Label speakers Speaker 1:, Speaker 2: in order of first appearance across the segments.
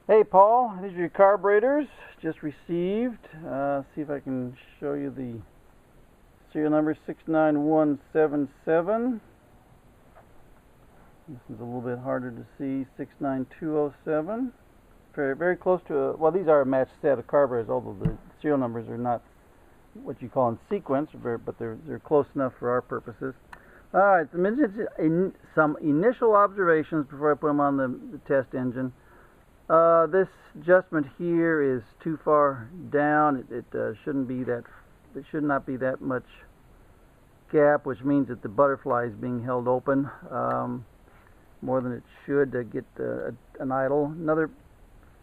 Speaker 1: Hey Paul, these are your carburetors just received. See if I can show you the serial number 69177. This is a little bit harder to see, 69207. Very, very close to well, these are a matched set of carburetors, although the serial numbers are not what you call in sequence, but they're close enough for our purposes. All right, some initial observations before I put them on the test engine. This adjustment here is too far down. It shouldn't be that. It should not be that much gap, which means that the butterfly is being held open more than it should to get an idle. Another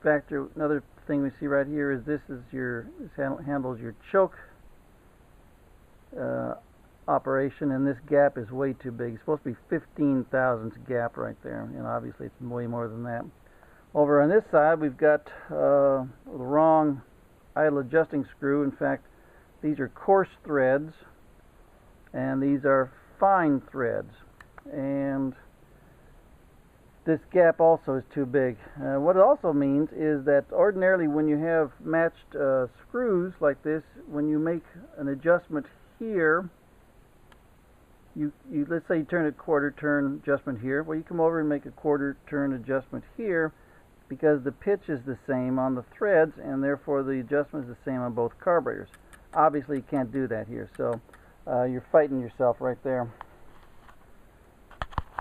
Speaker 1: factor, another thing we see right here is this handles your choke operation, and this gap is way too big. It's supposed to be 15 thousandths gap right there, and obviously it's way more than that. Over on this side, we've got the wrong idle adjusting screw. In fact, these are coarse threads, and these are fine threads. And this gap also is too big. What it also means is that ordinarily when you have matched screws like this, when you make an adjustment here, let's say you turn a quarter turn adjustment here. Well, you come over and make a quarter turn adjustment here, because the pitch is the same on the threads, and therefore the adjustment is the same on both carburetors. Obviously you can't do that here, so you're fighting yourself right there.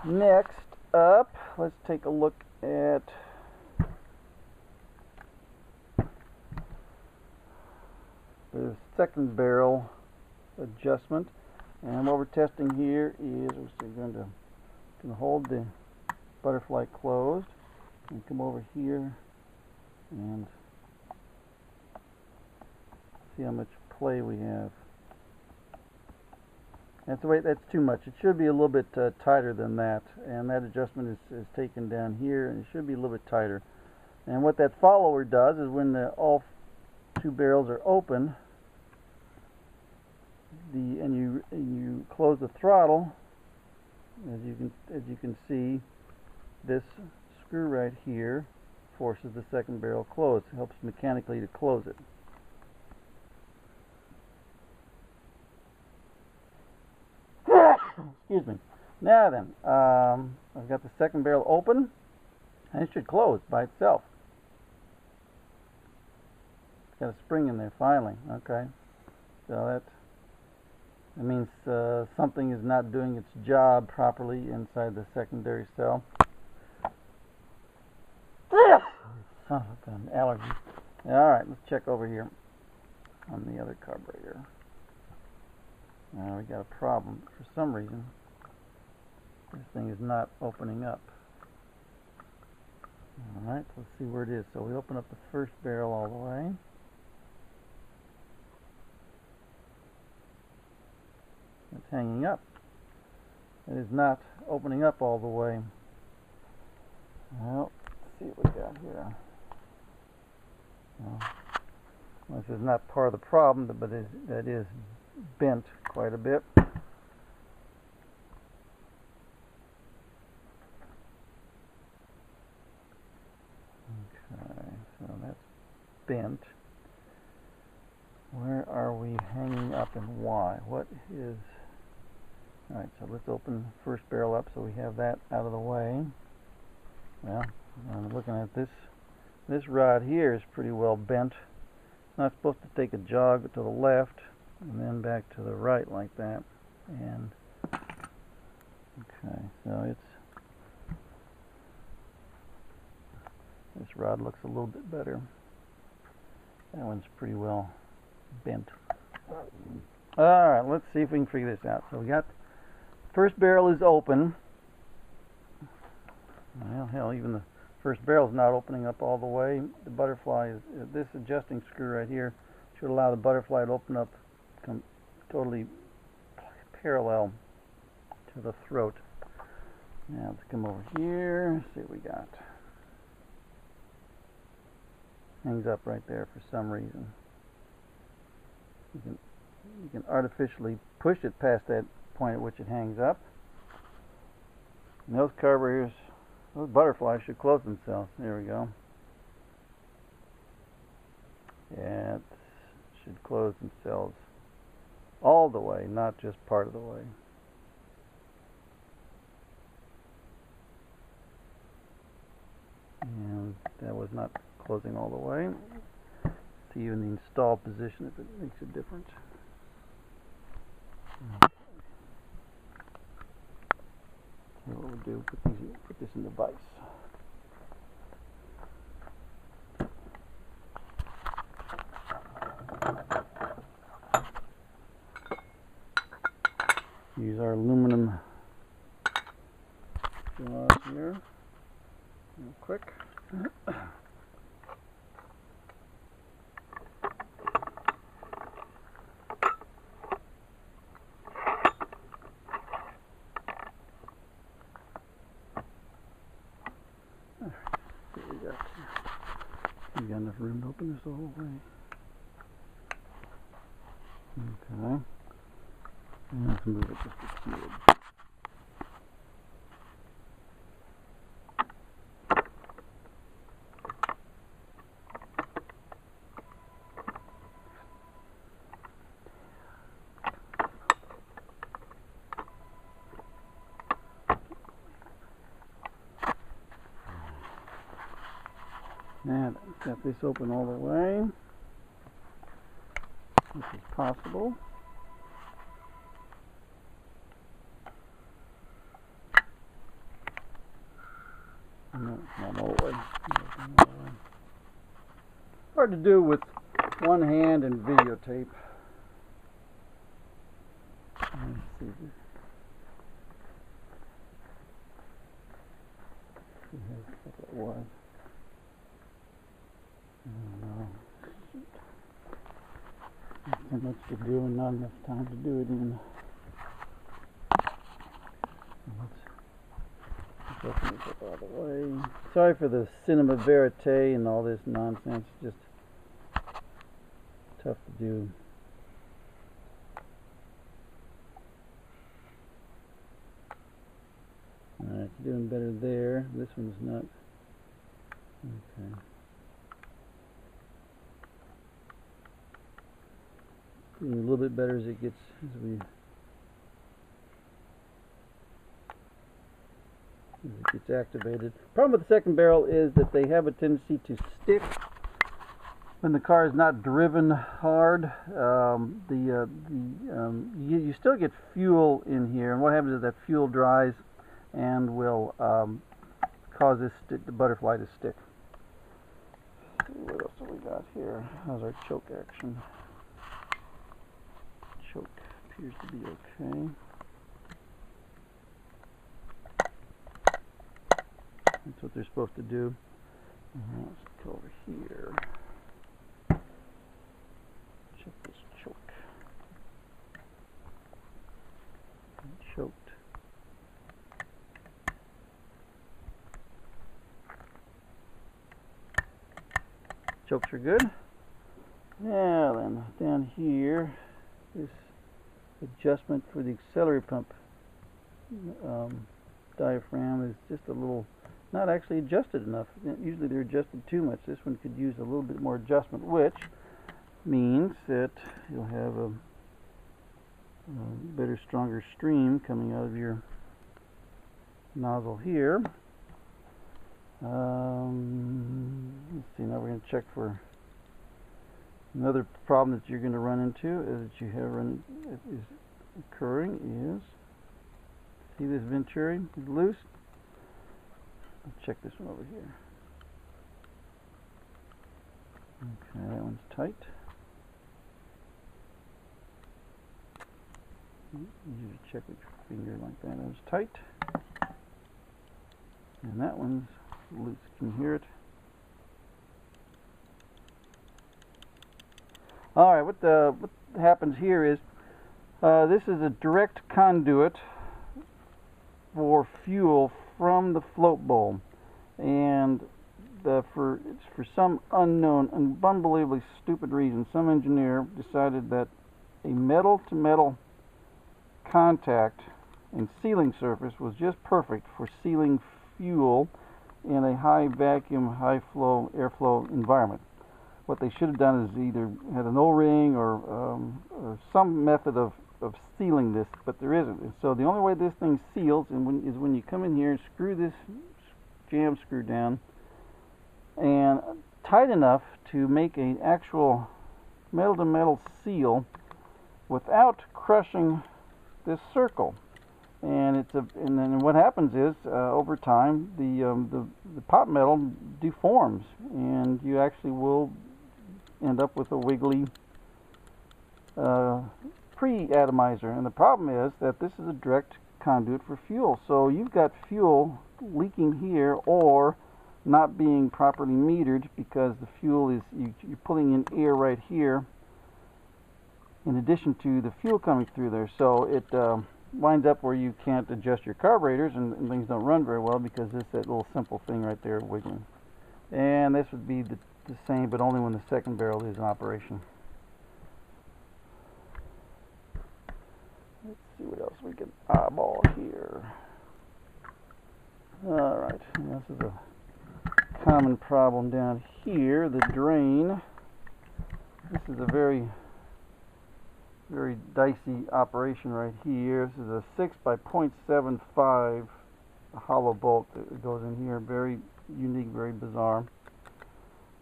Speaker 1: Next up, let's take a look at the second barrel adjustment. And what we're testing here is we're going to hold the butterfly closed and come over here and see how much play we have. That's too much. It should be a little bit tighter than that, and that adjustment is taken down here, and it should be a little bit tighter. And what that follower does is when all two barrels are open, and you close the throttle, as you can see, this screw right here forces the second barrel closed. It helps mechanically to close it. Excuse me. Now then, I've got the second barrel open, and it should close by itself. It's got a spring in there finally. Okay, so that means something is not doing its job properly inside the secondary cell. Son of an allergy. Alright, let's check over here on the other carburetor. Now we got a problem. For some reason, this thing is not opening up. Alright, let's see where it is. So we open up the first barrel all the way. It's hanging up. It is not opening up all the way. Well, let's see what we got here. Well, this is not part of the problem, but that is bent quite a bit. Okay, so that's bent. Where are we hanging up and why? What is... Alright, so let's open the first barrel up so we have that out of the way. Well, I'm looking at this rod here is pretty well bent. It's not supposed to take a jog to the left and then back to the right like that. And okay, so this rod looks a little bit better. That one's pretty well bent. Alright, let's see if we can figure this out. So we got first barrel is open. Well, hell, even the first barrel is not opening up all the way. The butterfly is this adjusting screw right here should allow the butterfly to open up totally parallel to the throat. Now let's come over here, see what we got. Hangs up right there for some reason. You can artificially push it past that point at which it hangs up. And those carburetors, those butterflies should close themselves. There we go. and should close themselves all the way, not just part of the way. And that was not closing all the way. See you in the install position if it makes a difference. Okay, what we'll do, put this in the vise. Use our aluminum jaws here, real quick. You got enough room to open this the whole way. Okay. And let's move it just a smidge. Now, got this open all the way, which is possible. No, not all the way. Hard to do with one hand and videotape. Let's see this. See how it was. Oh, there's so much to do and not enough time to do it in. Let's open this up all the way. Sorry for the cinema verite and all this nonsense. Just tough to do. Alright, doing better there. This one's not. Okay. Doing a little bit better as it gets, gets activated. Problem with the second barrel is that they have a tendency to stick when the car is not driven hard. You still get fuel in here, and what happens is that fuel dries and will cause the butterfly to stick. Let's see, what else do we got here? How's our choke action? Choke appears to be okay. That's what they're supposed to do. Let's go over here. Check this choke. Choked. Chokes are good. Yeah, then down here, this adjustment for the auxiliary pump diaphragm is just a little, not actually adjusted enough. Usually they're adjusted too much. This one could use a little bit more adjustment, which means that you'll have a better, stronger stream coming out of your nozzle here. Let's see, now we're going to check for another problem that you're going to run into is that you have is occurring is, see this venturi is loose. Let's check this one over here. Okay, that one's tight. You just check with your finger like that. That one's tight. And that one's loose. Can you hear it? Alright, what happens here is this is a direct conduit for fuel from the float bowl, and for some unknown, unbelievably stupid reason, some engineer decided that a metal-to-metal contact and sealing surface was just perfect for sealing fuel in a high vacuum, high flow, airflow environment. what they should have done is either had an O-ring or some method of sealing this, but there isn't. And so the only way this thing seals is when you come in here and screw this jam screw down and tight enough to make an actual metal-to-metal seal without crushing this circle. And then what happens is over time the pot metal deforms, and you actually will end up with a wiggly pre-atomizer. And the problem is that this is a direct conduit for fuel, so you've got fuel leaking here or not being properly metered because the fuel is you're pulling in air right here in addition to the fuel coming through there, so it winds up where you can't adjust your carburetors and things don't run very well because it's that little simple thing right there wiggling. And this would be the same, but only when the second barrel is in operation. Let's see what else we can eyeball here. Alright, this is a common problem down here, the drain. This is a very dicey operation right here. This is a 6 by 0.75 hollow bolt that goes in here. Very unique, very bizarre.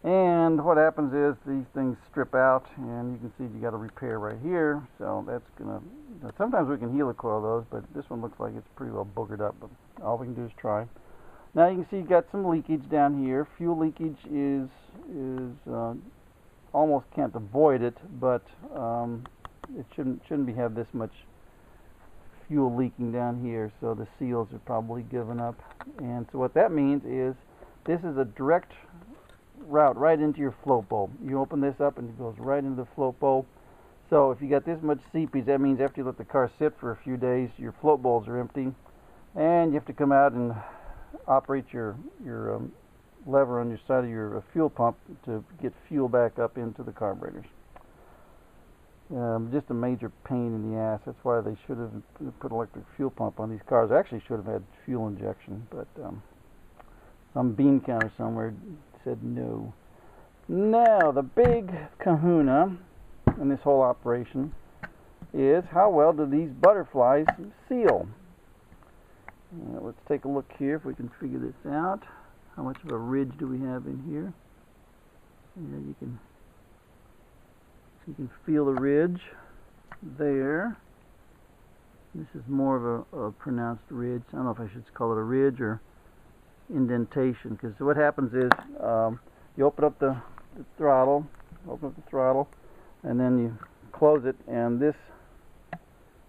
Speaker 1: And what happens is these things strip out, and you can see you got a repair right here. So that's gonna. Sometimes we can helicoil those, but this one looks like it's pretty well boogered up. But all we can do is try. Now you can see you got some leakage down here. Fuel leakage is almost can't avoid it, but it shouldn't have this much fuel leaking down here, so the seals are probably given up. And so what that means is this is a direct route right into your float bowl. You open this up and it goes right into the float bowl. So if you got this much seepage, that means after you let the car sit for a few days, your float bowls are empty, and you have to come out and operate your lever on your side of your fuel pump to get fuel back up into the carburetors. Just a major pain in the ass. That's why they should have put electric fuel pump on these cars. Actually should have had fuel injection, but some bean counter somewhere said no. Now the big kahuna in this whole operation is how well do these butterflies seal? Let's take a look here if we can figure this out. How much of a ridge do we have in here? Yeah, you can feel the ridge there. This is more of a pronounced ridge. I don't know if I should call it a ridge or indentation, because what happens is you open up the throttle, and then you close it, and this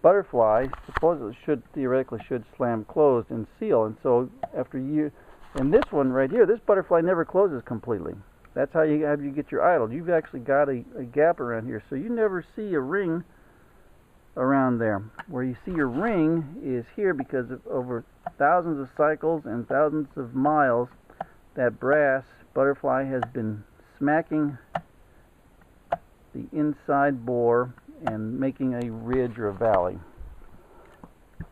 Speaker 1: butterfly supposedly theoretically should slam closed and seal. And so after and this one right here, this butterfly never closes completely. That's how you get your idle. You've actually got a gap around here, so you never see a ring around there. Where you see your ring is here because of over thousands of cycles and thousands of miles, that brass butterfly has been smacking the inside bore and making a ridge or a valley.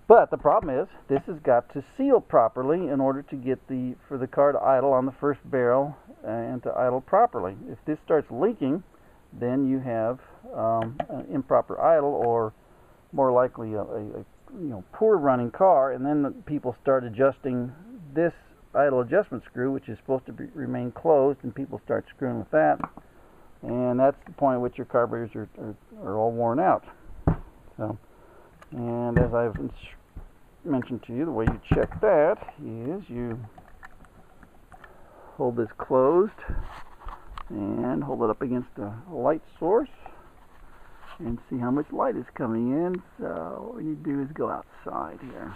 Speaker 1: But the problem is this has got to seal properly in order to get for the car to idle on the first barrel and to idle properly. If this starts leaking, then you have an improper idle, or more likely a poor running car, and then the people start adjusting this idle adjustment screw, which is supposed to remain closed, and people start screwing with that, and that's the point at which your carburetors are all worn out. So, and as I've mentioned to you, the way you check that is you hold this closed and hold it up against a light source and see how much light is coming in. So what you do is go outside here.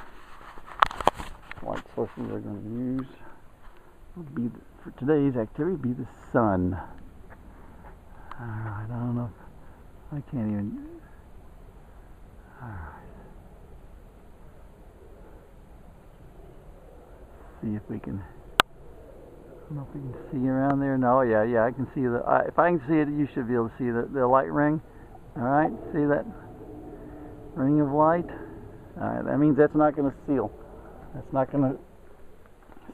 Speaker 1: Light source we're going to use will be for today's activity be the sun. Alright, I don't know if I can't even. Alright. See if we can. I don't know if we can see around there. No, yeah, I can see the. If I can see it, you should be able to see the light ring. All right, see that ring of light? All right, that means that's not going to seal. That's not going to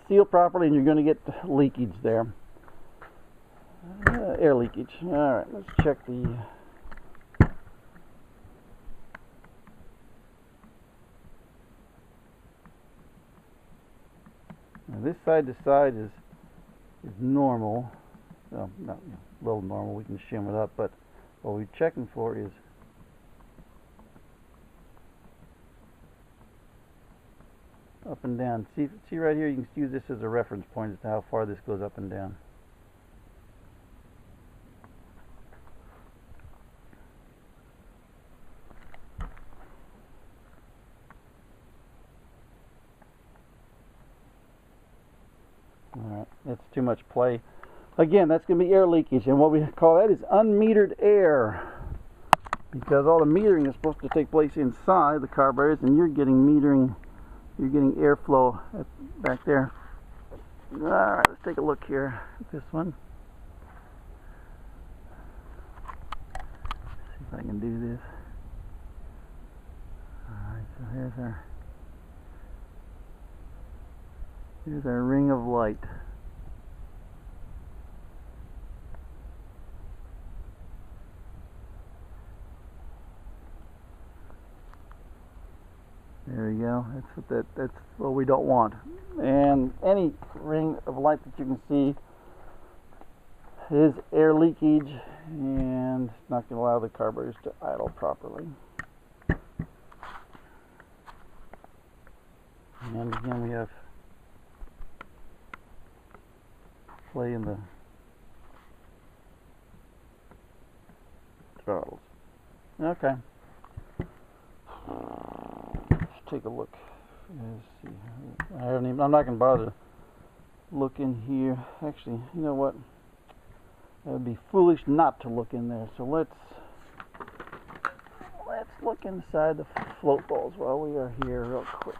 Speaker 1: seal properly, and you're going to get leakage there. air leakage. Alright, let's check the now this side to side is normal. Well, not a little normal, we can shim it up, but what we're checking for is up and down. See right here, you can use this as a reference point as to how far this goes up and down. Alright, that's too much play. Again, that's going to be air leakage, and what we call that is unmetered air, because all the metering is supposed to take place inside the carburetors, and you're getting metering, you're getting airflow back there. Alright, let's take a look here at this one. See if I can do this. Alright, so here's our ring of light. There we go. That's what we don't want. And any ring of light that you can see is air leakage, and it's not going to allow the carburetors to idle properly. And again, we have play in the throttles. Okay. Take a look. Let's see. I'm not going to bother look in here. Actually, you know what? That would be foolish not to look in there. So let's look inside the float balls while we are here real quick.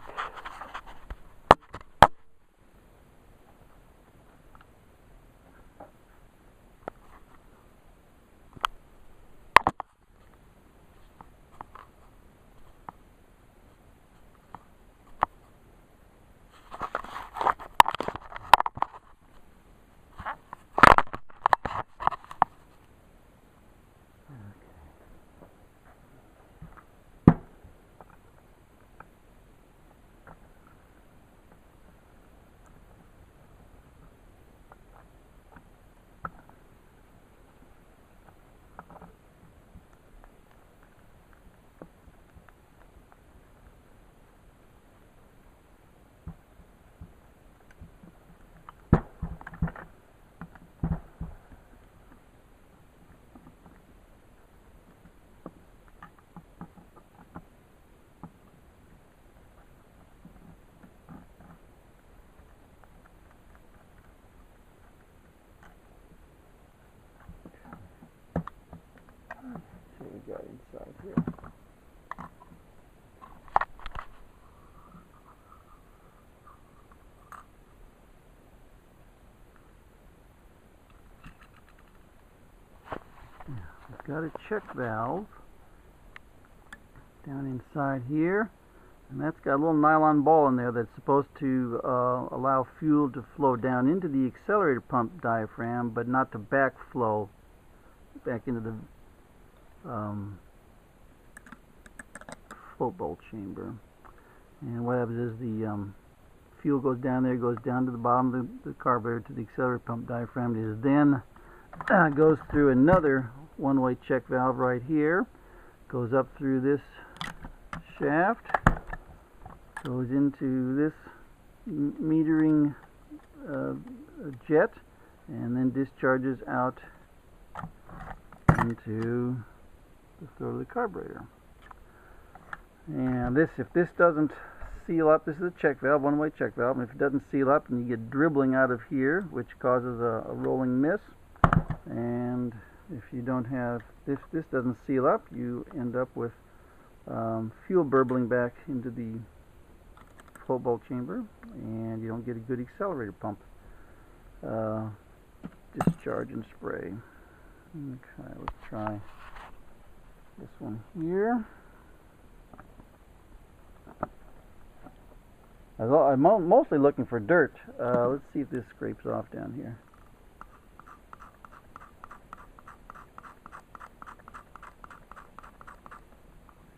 Speaker 1: See what we got inside here. We've got a check valve down inside here, and that's got a little nylon ball in there that's supposed to allow fuel to flow down into the accelerator pump diaphragm, but not to backflow back into the float bolt chamber. And what happens is the fuel goes down there, goes down to the bottom of the carburetor to the accelerator pump diaphragm. It is then goes through another one-way check valve right here, goes up through this shaft, goes into this metering jet, and then discharges out into the throat of the carburetor. And if this doesn't seal up, this is a check valve, one-way check valve, and if it doesn't seal up, then you get dribbling out of here, which causes a rolling miss. And if you don't have this doesn't seal up, you end up with fuel burbling back into the float bolt chamber, and you don't get a good accelerator pump discharge and spray. Okay, let's try this one here. I'm mostly looking for dirt. Let's see if this scrapes off down here.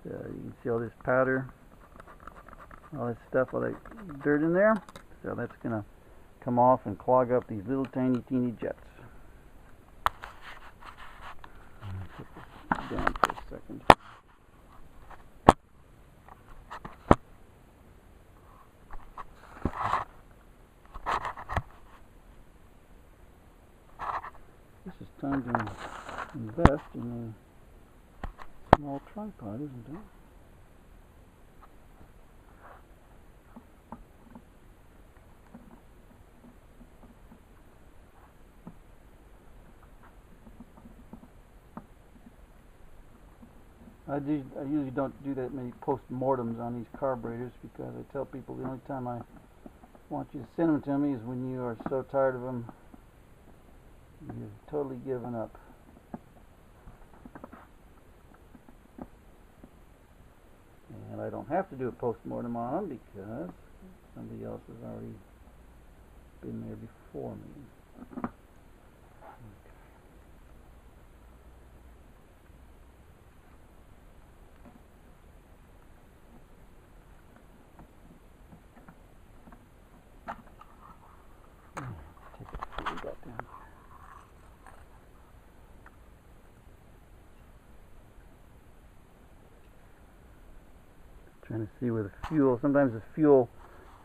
Speaker 1: So you can see all this powder, all this stuff, all that dirt in there. So that's going to come off and clog up these little tiny teeny jets. Put this down for a second. This is time to invest in a small tripod, isn't it? I usually don't do that many post-mortems on these carburetors because I tell people the only time I want you to send them to me is when you are so tired of them you've totally given up. And I don't have to do a post-mortem on them because somebody else has already been there before me. Trying to see where the fuel, sometimes the fuel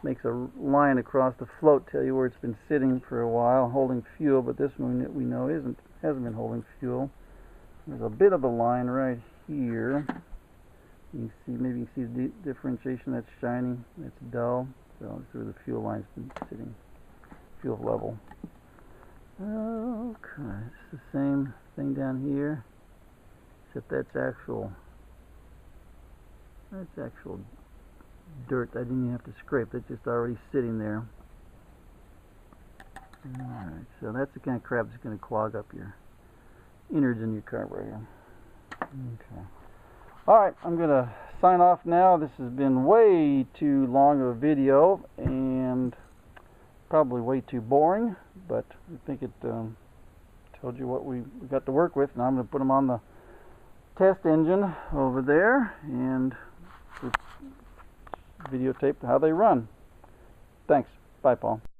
Speaker 1: makes a line across the float, tell you where it's been sitting for a while holding fuel, but this one we know hasn't been holding fuel. There's a bit of a line right here. You can see, maybe you can see the differentiation. That's shiny, that's dull, so that's where the fuel line's been sitting, fuel level. Okay, it's the same thing down here, except that's actual dirt. I didn't even have to scrape. That's just already sitting there. Alright, so that's the kind of crap that's going to clog up your innards in your carburetor. Okay. Alright, I'm going to sign off now. This has been way too long of a video and probably way too boring, but I think it told you what we got to work with. Now I'm going to put them on the test engine over there and videotape how they run. Thanks. Bye, Paul.